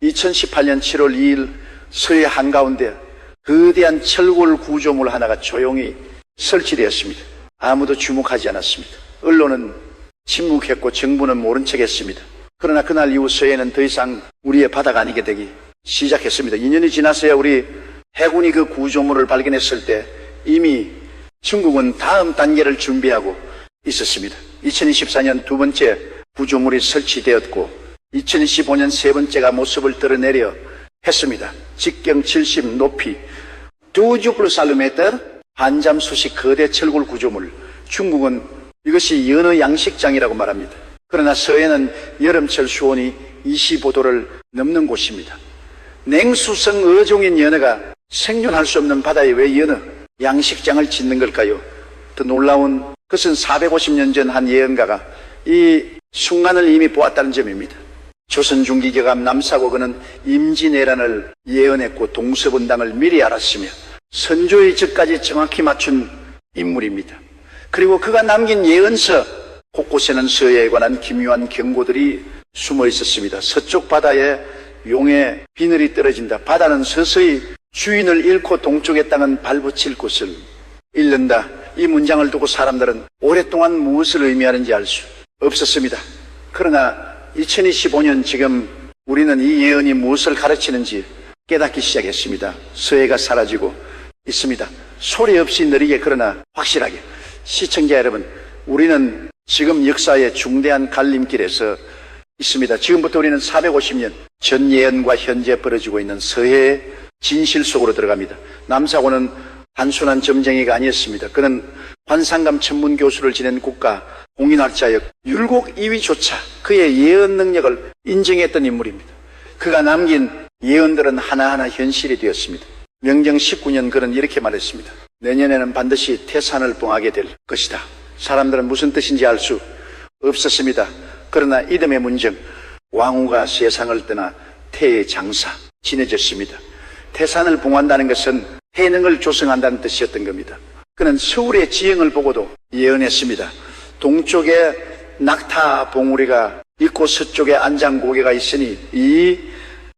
2018년 7월 2일 서해 한가운데 거대한 철골 구조물 하나가 조용히 설치되었습니다. 아무도 주목하지 않았습니다. 언론은 침묵했고 정부는 모른 척했습니다. 그러나 그날 이후 서해는 더 이상 우리의 바다가 아니게 되기 시작했습니다. 2년이 지났어야 우리 해군이 그 구조물을 발견했을 때 이미 중국은 다음 단계를 준비하고 있었습니다. 2024년 두 번째 구조물이 설치되었고 2025년 세 번째가 모습을 드러내려 했습니다. 직경 70, 높이 20km, 반잠수식 거대 철골 구조물. 중국은 이것이 연어 양식장이라고 말합니다. 그러나 서해는 여름철 수온이 25도를 넘는 곳입니다. 냉수성 어종인 연어가 생존할 수 없는 바다에 왜 연어 양식장을 짓는 걸까요? 더 놀라운 것은 450년 전 한 예언가가 이 순간을 이미 보았다는 점입니다. 조선 중기 경함 남사고 그는 임진왜란을 예언했고 동서분당을 미리 알았으며 선조의 적까지 정확히 맞춘 인물입니다. 그리고 그가 남긴 예언서 곳곳에는 서해에 관한 기묘한 경고들이 숨어 있었습니다. 서쪽 바다에 용의 비늘이 떨어진다. 바다는 서서히 주인을 잃고 동쪽의 땅은 발붙일 곳을 잃는다. 이 문장을 두고 사람들은 오랫동안 무엇을 의미하는지 알 수 없었습니다. 그러나 2025년 지금 우리는 이 예언이 무엇을 가르치는지 깨닫기 시작했습니다. 서해가 사라지고 있습니다. 소리 없이 느리게 그러나 확실하게. 시청자 여러분, 우리는 지금 역사의 중대한 갈림길에서 있습니다. 지금부터 우리는 450년 전 예언과 현재 벌어지고 있는 서해의 진실 속으로 들어갑니다. 남사고는 단순한 점쟁이가 아니었습니다. 그는 환상감 전문 교수를 지낸 국가 공인학자역 율곡 2위조차 그의 예언 능력을 인정했던 인물입니다. 그가 남긴 예언들은 하나하나 현실이 되었습니다. 명정 19년 그는 이렇게 말했습니다. 내년에는 반드시 태산을 봉하게 될 것이다. 사람들은 무슨 뜻인지 알 수 없었습니다. 그러나 이듬해 문정 왕후가 세상을 떠나 태의 장사 지내졌습니다. 태산을 봉한다는 것은 해능을 조성한다는 뜻이었던 겁니다. 그는 서울의 지형을 보고도 예언했습니다. 동쪽에 낙타 봉우리가 있고 서쪽에 안장고개가 있으니 이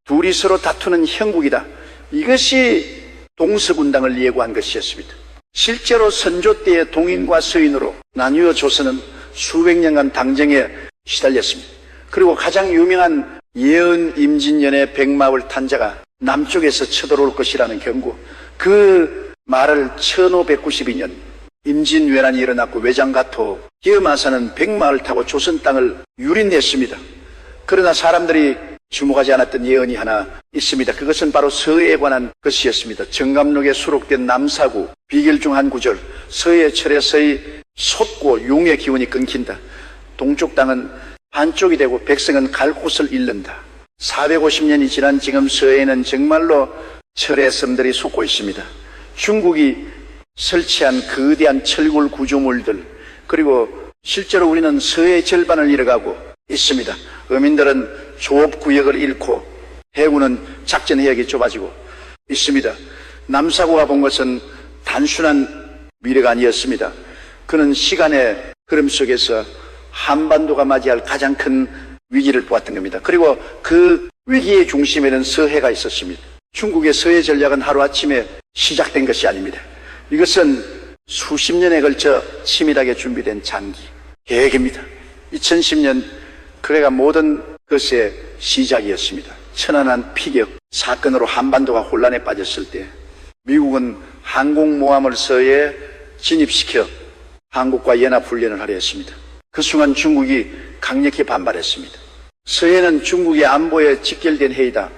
둘이 서로 다투는 형국이다. 이것이 동서분당을 예고한 것이었습니다. 실제로 선조 때의 동인과 서인으로 나뉘어 조선은 수백 년간 당정에 시달렸습니다. 그리고 가장 유명한 예언 임진년의 백마을 탄자가 남쪽에서 쳐들어올 것이라는 경고, 그 말을 1592년 임진왜란이 일어났고 외장가토 기어마사는 백마를 타고 조선 땅을 유린했습니다. 그러나 사람들이 주목하지 않았던 예언이 하나 있습니다. 그것은 바로 서해에 관한 것이었습니다. 정감록에 수록된 남사구 비결 중 한 구절, 서해 철에서의 솟고 용의 기운이 끊긴다. 동쪽 땅은 반쪽이 되고 백성은 갈 곳을 잃는다. 450년이 지난 지금 서해에는 정말로 철의 섬들이 솟고 있습니다. 중국이 설치한 거대한 철골 구조물들, 그리고 실제로 우리는 서해의 절반을 잃어가고 있습니다. 어민들은 조업구역을 잃고 해군은 작전 해역이 좁아지고 있습니다. 남사고가 본 것은 단순한 미래가 아니었습니다. 그는 시간의 흐름 속에서 한반도가 맞이할 가장 큰 위기를 보았던 겁니다. 그리고 그 위기의 중심에는 서해가 있었습니다. 중국의 서해 전략은 하루아침에 시작된 것이 아닙니다. 이것은 수십 년에 걸쳐 치밀하게 준비된 장기 계획입니다. 2010년 그래가 모든 것의 시작이었습니다. 천안함 피격 사건으로 한반도가 혼란에 빠졌을 때 미국은 항공모함을 서해에 진입시켜 한국과 연합훈련을 하려 했습니다. 그 순간 중국이 강력히 반발했습니다. 서해는 중국의 안보에 직결된 해이다.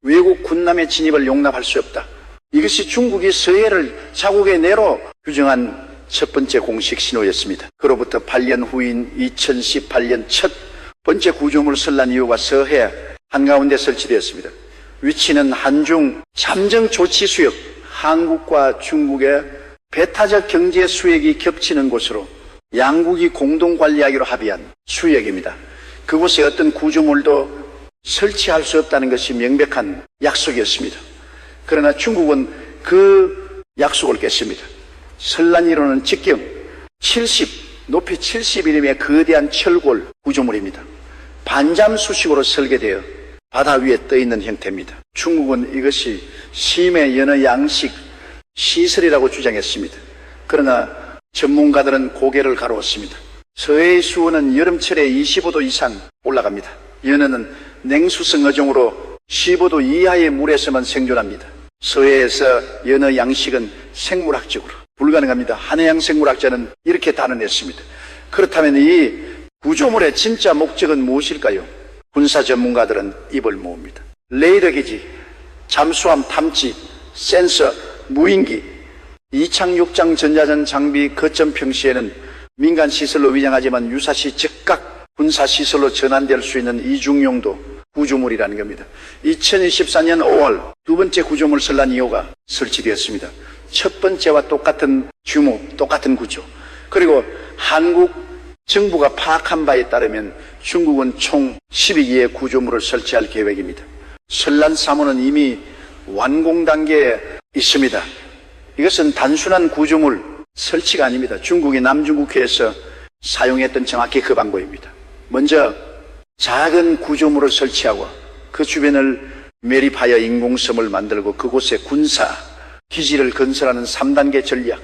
외국 군남의 진입을 용납할 수 없다. 이것이 중국이 서해를 자국의 내로 규정한 첫 번째 공식 신호였습니다. 그로부터 8년 후인 2018년 첫 번째 구조물 선란 이후가 서해 한가운데 설치되었습니다. 위치는 한중 잠정조치수역, 한국과 중국의 배타적 경제 수역이 겹치는 곳으로 양국이 공동 관리하기로 합의한 수역입니다. 그곳에 어떤 구조물도 설치할 수 없다는 것이 명백한 약속이었습니다. 그러나 중국은 그 약속을 깼습니다. 선란이로는 직경 70, 높이 70mm 거대한 철골 구조물입니다. 반잠수식으로 설계되어 바다 위에 떠 있는 형태입니다. 중국은 이것이 심의 연어 양식 시설이라고 주장했습니다. 그러나 전문가들은 고개를 가로었습니다. 서해의 수온은 여름철에 25도 이상 올라갑니다. 연어는 냉수성 어종으로 15도 이하의 물에서만 생존합니다. 서해에서 연어 양식은 생물학적으로 불가능합니다. 한해양 생물학자는 이렇게 단언했습니다. 그렇다면 이 구조물의 진짜 목적은 무엇일까요? 군사 전문가들은 입을 모읍니다. 레이더 기지, 잠수함 탐지, 센서, 무인기, 이창육장 전자전 장비 거점 평시에는 민간 시설로 위장하지만 유사시 즉각 군사 시설로 전환될 수 있는 이중용도 구조물이라는 겁니다. 2024년 5월 두 번째 구조물 설란 2호가 설치되었습니다. 첫 번째와 똑같은 규모, 똑같은 구조. 그리고 한국 정부가 파악한 바에 따르면 중국은 총 12기의 구조물을 설치할 계획입니다. 설란 3호는 이미 완공 단계에 있습니다. 이것은 단순한 구조물 설치가 아닙니다. 중국이 남중국해에서 사용했던 정확히 그 방법입니다. 먼저 작은 구조물을 설치하고 그 주변을 매립하여 인공섬을 만들고 그곳에 군사 기지를 건설하는 3단계 전략.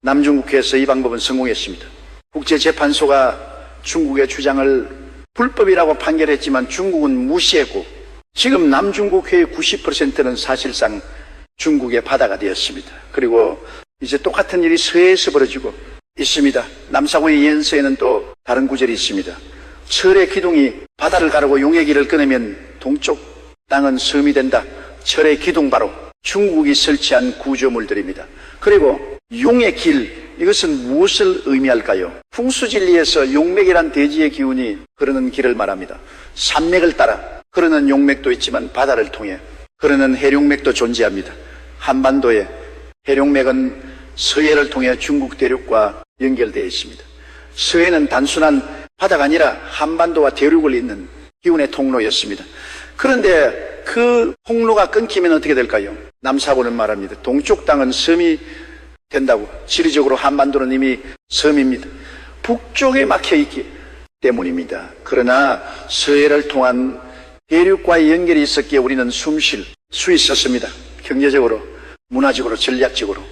남중국해에서 이 방법은 성공했습니다. 국제재판소가 중국의 주장을 불법이라고 판결했지만 중국은 무시했고 지금 남중국해의 90%는 사실상 중국의 바다가 되었습니다. 그리고 이제 똑같은 일이 서해에서 벌어지고 있습니다. 남사고의 연서에는 또 다른 구절이 있습니다. 철의 기둥이 바다를 가르고 용의 길을 끊으면 동쪽 땅은 섬이 된다. 철의 기둥 바로 중국이 설치한 구조물들입니다. 그리고 용의 길, 이것은 무엇을 의미할까요? 풍수진리에서 용맥이란 대지의 기운이 흐르는 길을 말합니다. 산맥을 따라 흐르는 용맥도 있지만 바다를 통해 흐르는 해룡맥도 존재합니다. 한반도의 해룡맥은 서해를 통해 중국 대륙과 연결되어 있습니다. 서해는 단순한 바다가 아니라 한반도와 대륙을 잇는 기운의 통로였습니다. 그런데 그 통로가 끊기면 어떻게 될까요? 남사고는 말합니다. 동쪽 땅은 섬이 된다고. 지리적으로 한반도는 이미 섬입니다. 북쪽에 막혀있기 때문입니다. 그러나 서해를 통한 대륙과의 연결이 있었기에 우리는 숨 쉴 수 있었습니다. 경제적으로, 문화적으로, 전략적으로.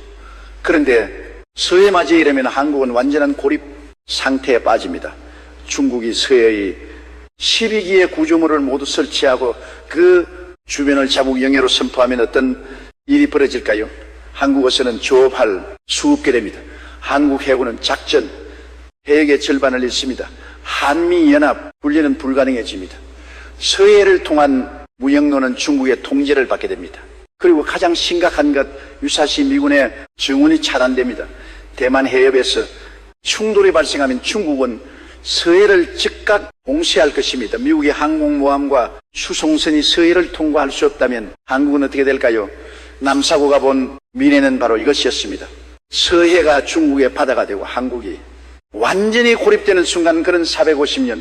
그런데 서해 맞이에 이르면 한국은 완전한 고립 상태에 빠집니다. 중국이 서해의 12기의 구조물을 모두 설치하고 그 주변을 자국 영해로 선포하면 어떤 일이 벌어질까요? 한국어서는 조업할 수 없게 됩니다. 한국 해군은 작전, 해역의 절반을 잃습니다. 한미연합 훈련은 불가능해집니다. 서해를 통한 무역로는 중국의 통제를 받게 됩니다. 그리고 가장 심각한 것, 유사시 미군의 증원이 차단됩니다. 대만 해협에서 충돌이 발생하면 중국은 서해를 즉각 봉쇄할 것입니다. 미국의 항공모함과 수송선이 서해를 통과할 수 없다면 한국은 어떻게 될까요? 남사고가 본 미래는 바로 이것이었습니다. 서해가 중국의 바다가 되고 한국이 완전히 고립되는 순간, 그런 450년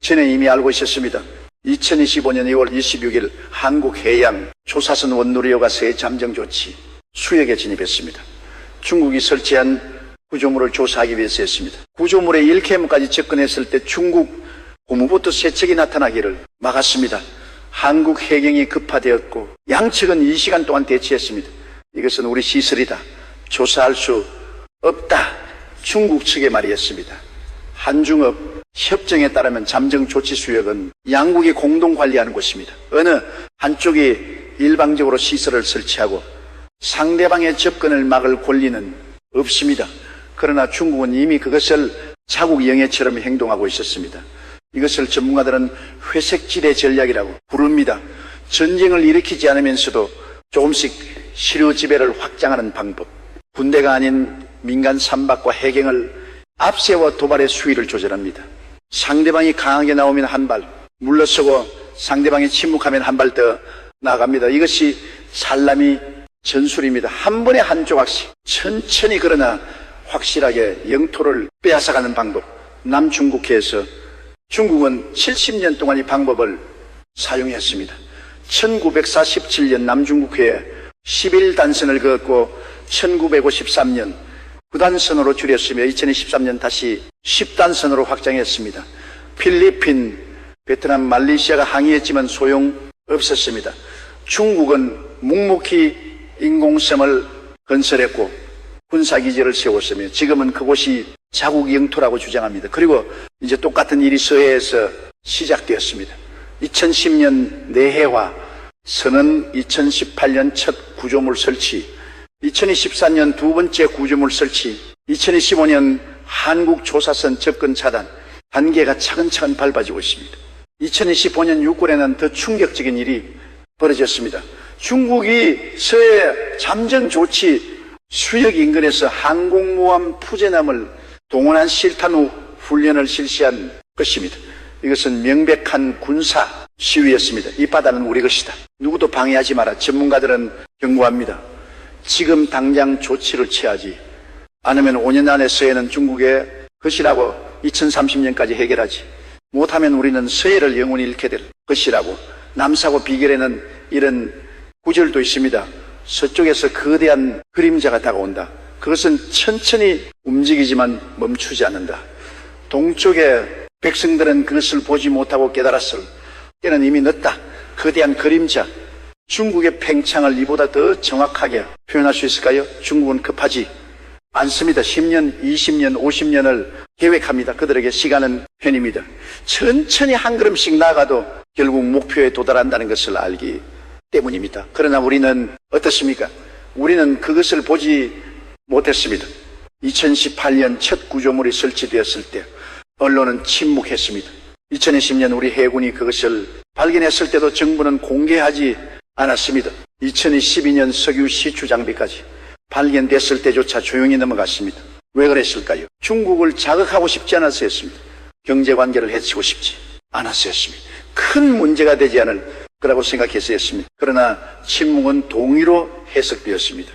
전에 이미 알고 있었습니다. 2025년 2월 26일 한국해양 조사선 원누리호가 서해 잠정 조치 수역에 진입했습니다. 중국이 설치한 구조물을 조사하기 위해서 했습니다. 구조물의 1km까지 접근했을 때 중국 고무보트 3척이 나타나기를 막았습니다. 한국 해경이 급파되었고 양측은 2시간 동안 대치했습니다. 이것은 우리 시설이다. 조사할 수 없다. 중국 측의 말이었습니다. 한중업 협정에 따르면 잠정 조치 수역은 양국이 공동 관리하는 곳입니다. 어느 한쪽이 일방적으로 시설을 설치하고 상대방의 접근을 막을 권리는 없습니다. 그러나 중국은 이미 그것을 자국 영해처럼 행동하고 있었습니다. 이것을 전문가들은 회색지대 전략이라고 부릅니다. 전쟁을 일으키지 않으면서도 조금씩 시료 지배를 확장하는 방법. 군대가 아닌 민간 선박과 해경을 앞세워 도발의 수위를 조절합니다. 상대방이 강하게 나오면 한 발, 물러서고 상대방이 침묵하면 한 발 더 나아갑니다. 이것이 살라미 전술입니다. 한 번에 한 조각씩 천천히 그러나 확실하게 영토를 빼앗아가는 방법. 남중국해에서 중국은 70년 동안 이 방법을 사용했습니다. 1947년 남중국해에 11단선을 그었고 1953년 9단선으로 줄였으며 2023년 다시 10단선으로 확장했습니다. 필리핀, 베트남, 말레이시아가 항의했지만 소용 없었습니다. 중국은 묵묵히 인공섬을 건설했고 군사기지를 세웠으며 지금은 그곳이 자국 영토라고 주장합니다. 그리고 이제 똑같은 일이 서해에서 시작되었습니다. 2010년 내해화 선언, 2018년 첫 구조물 설치, 2024년 두 번째 구조물 설치, 2025년 한국 조사선 접근 차단, 단계가 차근차근 밟아지고 있습니다. 2025년 6월에는 더 충격적인 일이 벌어졌습니다. 중국이 서해 잠정 조치 수역 인근에서 항공모함 푸제남을 동원한 실탄 후 훈련을 실시한 것입니다. 이것은 명백한 군사 시위였습니다. 이 바다는 우리 것이다. 누구도 방해하지 마라. 전문가들은 경고합니다. 지금 당장 조치를 취하지 않으면 5년 안에 서해는 중국의 것이라고 2030년까지 해결하지 못하면 우리는 서해를 영원히 잃게 될 것이라고. 남사고 비결에는 이런 구절도 있습니다. 서쪽에서 거대한 그림자가 다가온다. 그것은 천천히 움직이지만 멈추지 않는다. 동쪽의 백성들은 그것을 보지 못하고 깨달았을 때는 이미 늦다. 거대한 그림자. 중국의 팽창을 이보다 더 정확하게 표현할 수 있을까요? 중국은 급하지 않습니다. 10년, 20년, 50년을 계획합니다. 그들에게 시간은 편입니다. 천천히 한 걸음씩 나아가도 결국 목표에 도달한다는 것을 알기 때문입니다. 그러나 우리는 어떻습니까? 우리는 그것을 보지 못했습니다. 2018년 첫 구조물이 설치되었을 때 언론은 침묵했습니다. 2020년 우리 해군이 그것을 발견했을 때도 정부는 공개하지 않았습니다. 2012년 석유 시추 장비까지 발견됐을 때조차 조용히 넘어갔습니다. 왜 그랬을까요? 중국을 자극하고 싶지 않았었습니다. 경제관계를 해치고 싶지 않았었습니다. 큰 문제가 되지 않을 거라고 생각했었습니다. 그러나 침묵은 동의로 해석되었습니다.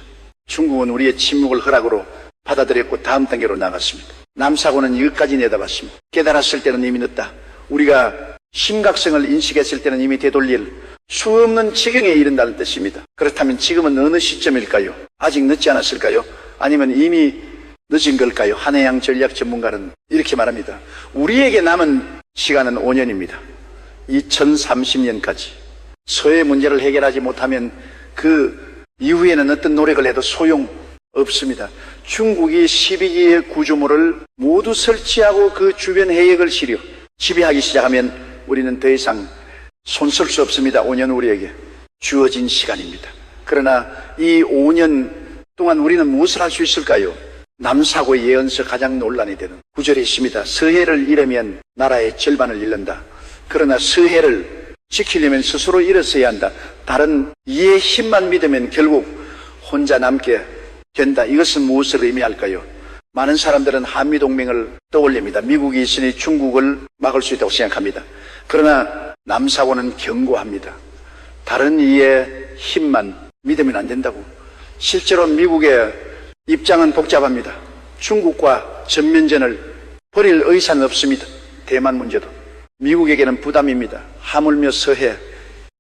중국은 우리의 침묵을 허락으로 받아들였고 다음 단계로 나갔습니다. 남사고는 이것까지 내다봤습니다. 깨달았을 때는 이미 늦다. 우리가 심각성을 인식했을 때는 이미 되돌릴 수 없는 지경에 이른다는 뜻입니다. 그렇다면 지금은 어느 시점일까요? 아직 늦지 않았을까요? 아니면 이미 늦은 걸까요? 한해양 전략 전문가는 이렇게 말합니다. 우리에게 남은 시간은 5년입니다. 2030년까지. 서해 문제를 해결하지 못하면 그 이후에는 어떤 노력을 해도 소용없습니다. 중국이 12기의 구조물을 모두 설치하고 그 주변 해역을 지배하기 시작하면 우리는 더 이상 손쓸 수 없습니다. 5년 우리에게 주어진 시간입니다. 그러나 이 5년 동안 우리는 무엇을 할 수 있을까요? 남사고의 예언서 가장 논란이 되는 구절이 있습니다. 서해를 잃으면 나라의 절반을 잃는다. 그러나 서해를 지키려면 스스로 잃었어야 한다. 다른 이의 힘만 믿으면 결국 혼자 남게 된다. 이것은 무엇을 의미할까요? 많은 사람들은 한미동맹을 떠올립니다. 미국이 있으니 중국을 막을 수 있다고 생각합니다. 그러나 남사고는 경고합니다. 다른 이의 힘만 믿으면 안 된다고. 실제로 미국의 입장은 복잡합니다. 중국과 전면전을 벌일 의사는 없습니다. 대만 문제도 미국에게는 부담입니다. 하물며 서해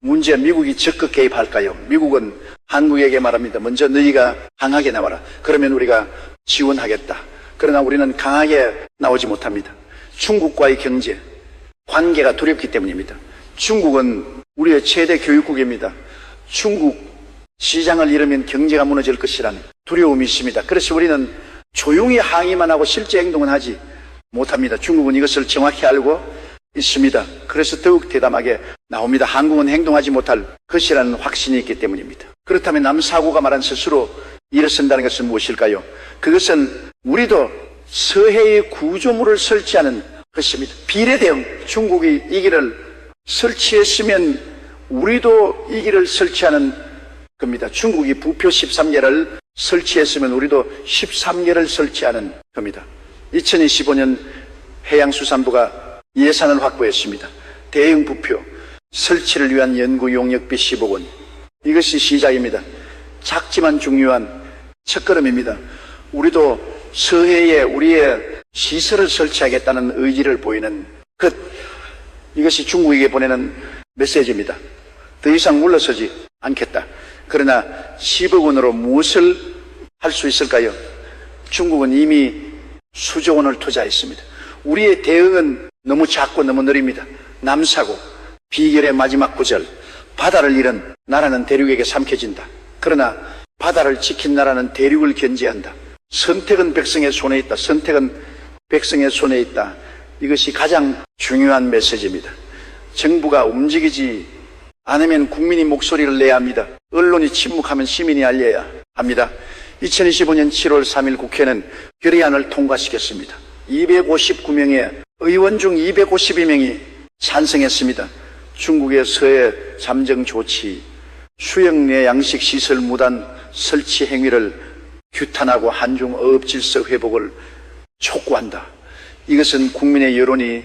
문제 미국이 적극 개입할까요? 미국은 한국에게 말합니다. 먼저 너희가 강하게 나와라. 그러면 우리가 지원하겠다. 그러나 우리는 강하게 나오지 못합니다. 중국과의 경제 관계가 두렵기 때문입니다. 중국은 우리의 최대 교육국입니다. 중국 시장을 잃으면 경제가 무너질 것이라는 두려움이 있습니다. 그래서 우리는 조용히 항의만 하고 실제 행동은 하지 못합니다. 중국은 이것을 정확히 알고 있습니다. 그래서 더욱 대담하게 나옵니다. 한국은 행동하지 못할 것이라는 확신이 있기 때문입니다. 그렇다면 남사고가 말한 스스로 일어선다는 것은 무엇일까요? 그것은 우리도 서해의 구조물을 설치하는 것입니다. 비례대응, 중국이 이 길을 설치했으면 우리도 이 길을 설치하는 겁니다. 중국이 부표 13개를 설치했으면 우리도 13개를 설치하는 겁니다. 2025년 해양수산부가 예산을 확보했습니다. 대형 부표 설치를 위한 연구 용역비 10억 원. 이것이 시작입니다. 작지만 중요한 첫걸음입니다. 우리도 서해에 우리의 시설을 설치하겠다는 의지를 보이는 것. 이것이 중국에게 보내는 메시지입니다. 더 이상 물러서지 않겠다. 그러나 10억 원으로 무엇을 할 수 있을까요? 중국은 이미 수조 원을 투자했습니다. 우리의 대응은 너무 작고 너무 느립니다. 남사고, 비결의 마지막 구절, 바다를 잃은 나라는 대륙에게 삼켜진다. 그러나 바다를 지킨 나라는 대륙을 견제한다. 선택은 백성의 손에 있다. 선택은 백성의 손에 있다. 이것이 가장 중요한 메시지입니다. 정부가 움직이지 않으면 국민이 목소리를 내야 합니다. 언론이 침묵하면 시민이 알려야 합니다. 2025년 7월 3일 국회는 결의안을 통과시켰습니다. 259명의 의원 중 252명이 찬성했습니다. 중국의 서해 잠정 조치, 수영 내 양식 시설 무단 설치 행위를 규탄하고 한중 어업 질서 회복을 촉구한다. 이것은 국민의 여론이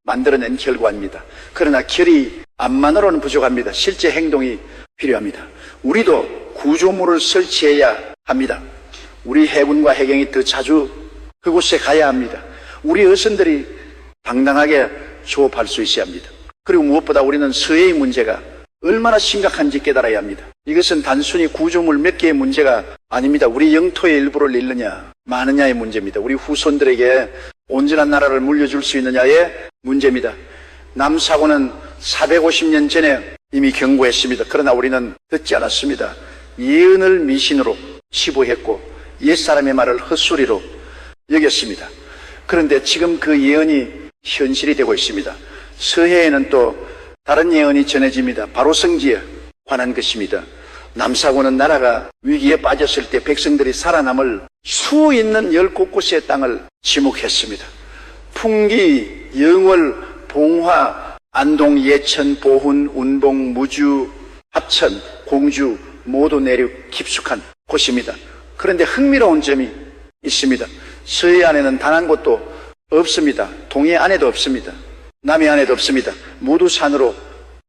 만들어낸 결과입니다. 그러나 결의안만으로는 부족합니다. 실제 행동이 필요합니다. 우리도 구조물을 설치해야 합니다. 우리 해군과 해경이 더 자주 그곳에 가야 합니다. 우리 어선들이 당당하게 조업할 수 있어야 합니다. 그리고 무엇보다 우리는 서해의 문제가 얼마나 심각한지 깨달아야 합니다. 이것은 단순히 구조물 몇 개의 문제가 아닙니다. 우리 영토의 일부를 잃느냐 마느냐의 문제입니다. 우리 후손들에게 온전한 나라를 물려줄 수 있느냐의 문제입니다. 남사고는 450년 전에 이미 경고했습니다. 그러나 우리는 듣지 않았습니다. 예언을 미신으로 치부했고 옛사람의 말을 헛소리로 여겼습니다. 그런데 지금 그 예언이 현실이 되고 있습니다. 서해에는 또 다른 예언이 전해집니다. 바로 성지에 관한 것입니다. 남사고는 나라가 위기에 빠졌을 때 백성들이 살아남을 수 있는 10곳곳의 땅을 지목했습니다. 풍기, 영월, 봉화, 안동, 예천, 보훈, 운봉, 무주, 합천, 공주 모두 내륙 깊숙한 곳입니다. 그런데 흥미로운 점이 있습니다. 서해 안에는 단 한 곳도 없습니다. 동해 안에도 없습니다. 남해 안에도 없습니다. 모두 산으로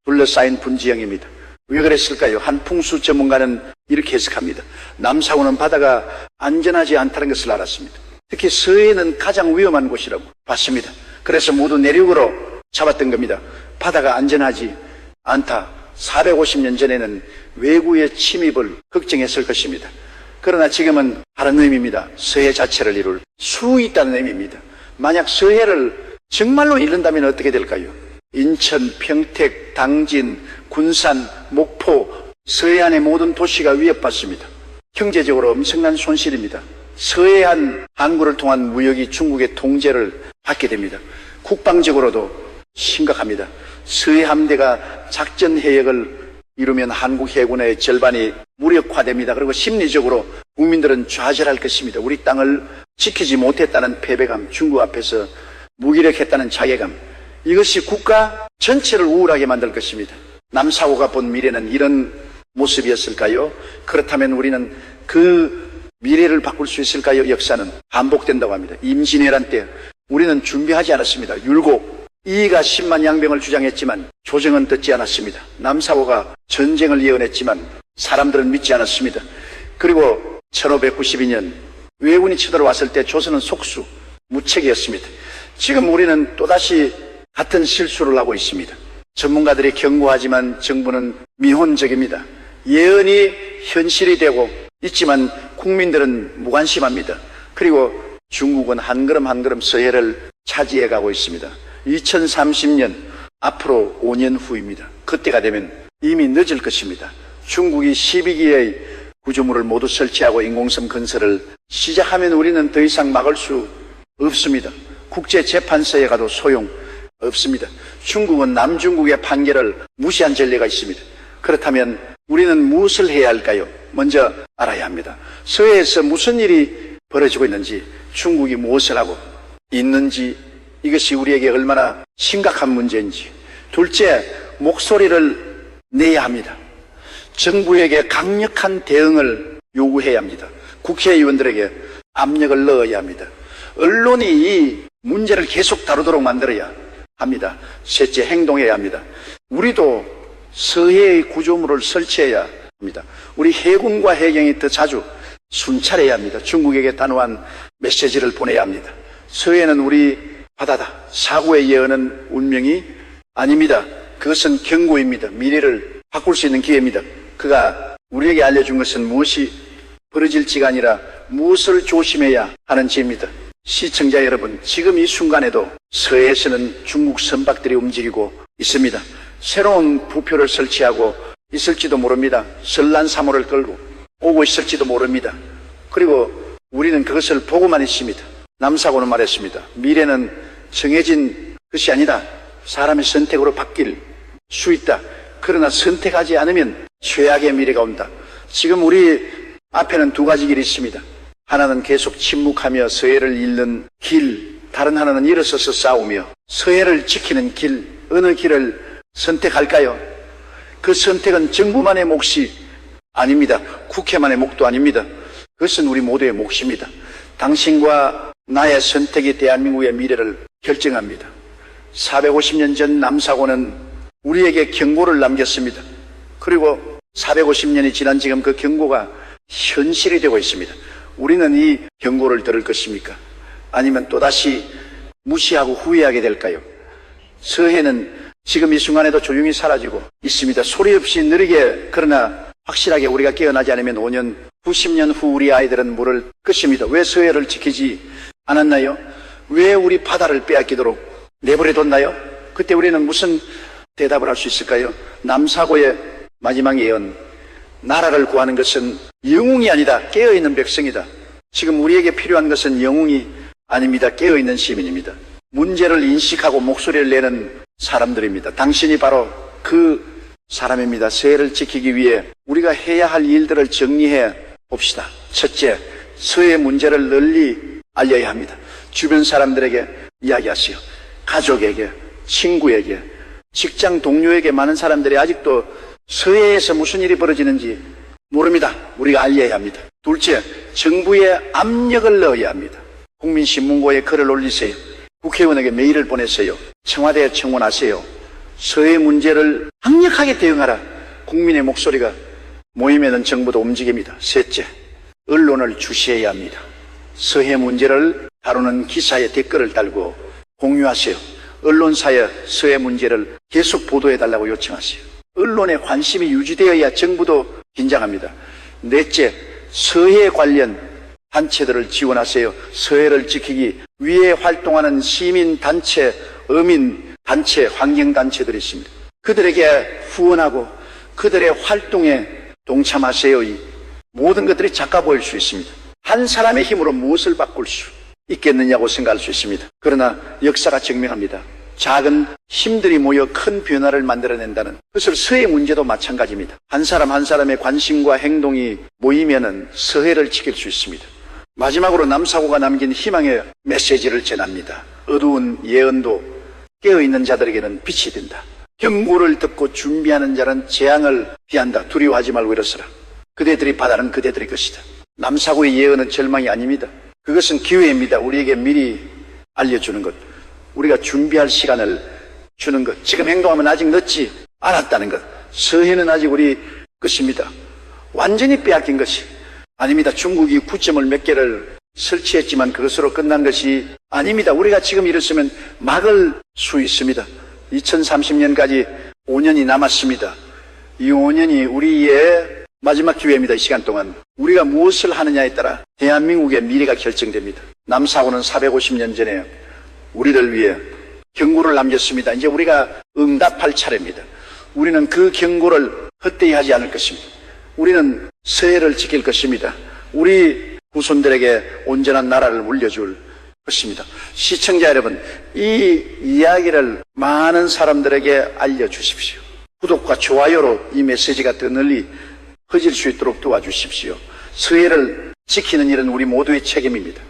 둘러싸인 분지형입니다. 왜 그랬을까요? 한 풍수 전문가는 이렇게 해석합니다. 남사고는 바다가 안전하지 않다는 것을 알았습니다. 특히 서해는 가장 위험한 곳이라고 봤습니다. 그래서 모두 내륙으로 잡았던 겁니다. 바다가 안전하지 않다. 450년 전에는 외구의 침입을 걱정했을 것입니다. 그러나 지금은 다른 의미입니다. 서해 자체를 이룰 수 있다는 의미입니다. 만약 서해를 정말로 잃는다면 어떻게 될까요? 인천, 평택, 당진, 군산, 목포, 서해안의 모든 도시가 위협받습니다. 경제적으로 엄청난 손실입니다. 서해안 항구를 통한 무역이 중국의 통제를 받게 됩니다. 국방적으로도 심각합니다. 서해 함대가 작전 해역을 이루면 한국 해군의 절반이 무력화됩니다. 그리고 심리적으로 국민들은 좌절할 것입니다. 우리 땅을 지키지 못했다는 패배감, 중국 앞에서 무기력했다는 자괴감, 이것이 국가 전체를 우울하게 만들 것입니다. 남사고가 본 미래는 이런 모습이었을까요? 그렇다면 우리는 그 미래를 바꿀 수 있을까요? 역사는 반복된다고 합니다. 임진왜란 때 우리는 준비하지 않았습니다. 율곡, 이이가 10만 양병을 주장했지만 조정은 듣지 않았습니다. 남사고가 전쟁을 예언했지만 사람들은 믿지 않았습니다. 그리고 1592년 왜군이 쳐들어왔을 때 조선은 속수, 무책이었습니다. 지금 우리는 또다시 같은 실수를 하고 있습니다. 전문가들이 경고하지만 정부는 미온적입니다. 예언이 현실이 되고 있지만 국민들은 무관심합니다. 그리고 중국은 한 걸음 한 걸음 서해를 차지해 가고 있습니다. 2030년 앞으로 5년 후입니다. 그때가 되면 이미 늦을 것입니다. 중국이 12기의 구조물을 모두 설치하고 인공섬 건설을 시작하면 우리는 더 이상 막을 수 없습니다. 국제재판소에 가도 소용 없습니다. 중국은 남중국의 판결을 무시한 전례가 있습니다. 그렇다면 우리는 무엇을 해야 할까요? 먼저 알아야 합니다. 서해에서 무슨 일이 벌어지고 있는지, 중국이 무엇을 하고 있는지, 이것이 우리에게 얼마나 심각한 문제인지. 둘째, 목소리를 내야 합니다. 정부에게 강력한 대응을 요구해야 합니다. 국회의원들에게 압력을 넣어야 합니다. 언론이 이 문제를 계속 다루도록 만들어야 합니다. 셋째, 행동해야 합니다. 우리도 서해의 구조물을 설치해야 합니다. 우리 해군과 해경이 더 자주 순찰해야 합니다. 중국에게 단호한 메시지를 보내야 합니다. 서해는 우리 바다다. 사고의 예언은 운명이 아닙니다. 그것은 경고입니다. 미래를 바꿀 수 있는 기회입니다. 그가 우리에게 알려준 것은 무엇이 벌어질지가 아니라 무엇을 조심해야 하는지입니다. 시청자 여러분, 지금 이 순간에도 서해에서는 중국 선박들이 움직이고 있습니다. 새로운 부표를 설치하고 있을지도 모릅니다. 설란 사모를 끌고 오고 있을지도 모릅니다. 그리고 우리는 그것을 보고만 있습니다. 남사고는 말했습니다. 미래는 정해진 것이 아니다. 사람의 선택으로 바뀔 수 있다. 그러나 선택하지 않으면 최악의 미래가 온다. 지금 우리 앞에는 두 가지 길이 있습니다. 하나는 계속 침묵하며 서해를 잃는 길, 다른 하나는 일어서서 싸우며 서해를 지키는 길, 어느 길을 선택할까요? 그 선택은 정부만의 몫이 아닙니다. 국회만의 몫도 아닙니다. 그것은 우리 모두의 몫입니다. 당신과 나의 선택이 대한민국의 미래를 결정합니다. 450년 전 남사고는 우리에게 경고를 남겼습니다. 그리고 450년이 지난 지금 그 경고가 현실이 되고 있습니다. 우리는 이 경고를 들을 것입니까? 아니면 또다시 무시하고 후회하게 될까요? 서해는 지금 이 순간에도 조용히 사라지고 있습니다. 소리 없이 느리게, 그러나 확실하게 우리가 깨어나지 않으면 5년, 90년 후 우리 아이들은 물을 것입니다. 왜 서해를 지키지 않았나요? 왜 우리 바다를 빼앗기도록 내버려뒀나요? 그때 우리는 무슨 대답을 할 수 있을까요? 남사고의 마지막 예언, 나라를 구하는 것은 영웅이 아니다. 깨어있는 백성이다. 지금 우리에게 필요한 것은 영웅이 아닙니다. 깨어있는 시민입니다. 문제를 인식하고 목소리를 내는 사람들입니다. 당신이 바로 그 사람입니다. 서해를 지키기 위해 우리가 해야 할 일들을 정리해 봅시다. 첫째, 서해 문제를 널리 알려야 합니다. 주변 사람들에게 이야기하세요. 가족에게, 친구에게, 직장 동료에게. 많은 사람들이 아직도 서해에서 무슨 일이 벌어지는지 모릅니다. 우리가 알려야 합니다. 둘째, 정부에 압력을 넣어야 합니다. 국민신문고에 글을 올리세요. 국회의원에게 메일을 보내세요. 청와대에 청원하세요. 서해 문제를 강력하게 대응하라. 국민의 목소리가 모이면 정부도 움직입니다. 셋째, 언론을 주시해야 합니다. 서해 문제를 다루는 기사에 댓글을 달고 공유하세요. 언론사에 서해 문제를 계속 보도해달라고 요청하세요. 언론에 관심이 유지되어야 정부도 긴장합니다. 넷째, 서해 관련 단체들을 지원하세요. 서해를 지키기 위해 활동하는 시민단체, 어민단체, 환경단체들이 있습니다. 그들에게 후원하고 그들의 활동에 동참하세요. 이 모든 것들이 작아 보일 수 있습니다. 한 사람의 힘으로 무엇을 바꿀 수 있겠느냐고 생각할 수 있습니다. 그러나 역사가 증명합니다. 작은 힘들이 모여 큰 변화를 만들어낸다는 그것을 서해 문제도 마찬가지입니다. 한 사람 한 사람의 관심과 행동이 모이면은 서해를 지킬 수 있습니다. 마지막으로 남사고가 남긴 희망의 메시지를 전합니다. 어두운 예언도 깨어있는 자들에게는 빛이 된다. 경고를 듣고 준비하는 자는 재앙을 피한다. 두려워하지 말고 일어서라. 그대들이 바다는 그대들의 것이다. 남사고의 예언은 절망이 아닙니다. 그것은 기회입니다. 우리에게 미리 알려주는 것, 우리가 준비할 시간을 주는 것, 지금 행동하면 아직 늦지 않았다는 것. 서해는 아직 우리 것입니다. 완전히 빼앗긴 것이 아닙니다. 중국이 구점을 몇 개를 설치했지만 그것으로 끝난 것이 아닙니다. 우리가 지금 이랬으면 막을 수 있습니다. 2030년까지 5년이 남았습니다. 이 5년이 우리의 마지막 기회입니다. 이 시간 동안 우리가 무엇을 하느냐에 따라 대한민국의 미래가 결정됩니다. 남사고는 450년 전에 우리를 위해 경고를 남겼습니다. 이제 우리가 응답할 차례입니다. 우리는 그 경고를 헛되이 하지 않을 것입니다. 우리는 서해를 지킬 것입니다. 우리 후손들에게 온전한 나라를 물려줄 것입니다. 시청자 여러분, 이 이야기를 많은 사람들에게 알려주십시오. 구독과 좋아요로 이 메시지가 더 널리 퍼질 수 있도록 도와주십시오. 서해를 지키는 일은 우리 모두의 책임입니다.